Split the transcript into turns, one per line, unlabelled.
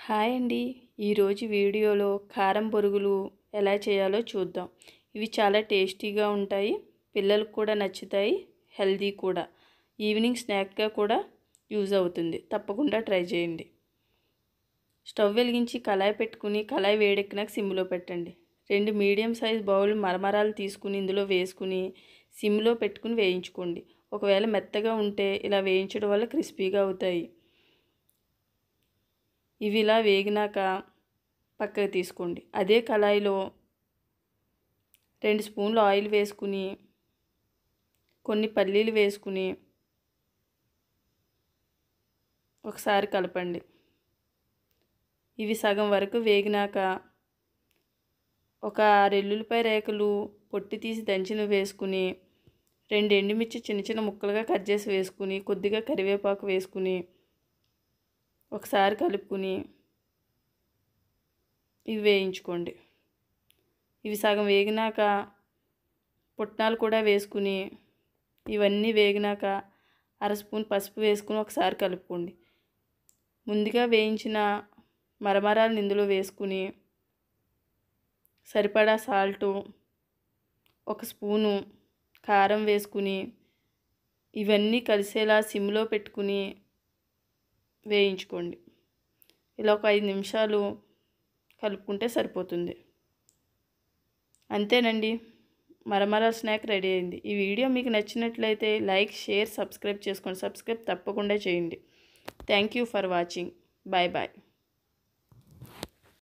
Hi అండి. ఈరోజు వీడియోలో కారం బొరుగులు ఎలా చేయాలో చూద్దాం. ఇవి చాలా టేస్టీగా ఉంటాయి, పిల్లలకు కూడా నచ్చుతాయి, హెల్దీ కూడా. ఈవినింగ్ స్నాక్గా కూడా యూజ్ అవుతుంది. తప్పకుండా ట్రై చేయండి. స్టవ్ వెలిగించి కళాయి పెట్టుకుని కళాయి వేడెక్కినాక సిమ్లో పెట్టండి. 2 మీడియం సైజ్ బౌల్ మరమరాలు తీసుకుని ఇందులో వేసుకుని సిమ్లో పెట్టుకుని వేయించుకోండి. ఒకవేళ మెత్తగా ఉంటే ఇలా వేయించడం వల్ల క్రిస్పీగా అవుతాయి. ఇవి ఇలా వేగినాక పక్కకు తీసుకోండి. అదే కళాయిలో 2 స్పూన్లు ఆయిల్ వేసుకుని కొన్ని పల్లీలు వేసుకుని ఒకసారి కలపండి. ఇవి సగం వరకు వేగినాక ఒక 6 ఎల్లుల్లిపాయ రేకులు పొట్టి తీసి దంచినవి వేసుకుని 2 ఎండుమిర్చి చిన్న చిన్న ముక్కలుగా కట్ చేసి వేసుకుని కొద్దిగా కరివేపాకు వేసుకుని ఒకసారి కలుపుకుని ఇవి వేయించుకోండి. ఇవి సగం వేగినాక పుట్నాలు కూడా వేసుకుని ఇవన్నీ వేగినాక 1/2 స్పూన్ పసుపు వేసుకుని ఒకసారి కలుపుకోండి. ముందుగా వేయించిన మరమరాలను ఇందులో వేసుకుని సరిపడా సాల్టు, 1 స్పూను కారం వేసుకుని ఇవన్నీ కలిసేలా సిమ్లో పెట్టుకుని వేయించుకోండి. ఇలా ఒక 5 నిమిషాలు కలుపుకుంటే సరిపోతుంది. అంతేనండి, మరమరా స్నాక్ రెడీ అయింది. ఈ వీడియో మీకు నచ్చినట్లయితే లైక్, షేర్, సబ్స్క్రైబ్ చేసుకోండి. సబ్స్క్రైబ్ తప్పకుండా చేయండి. Thank you for watching. Bye bye.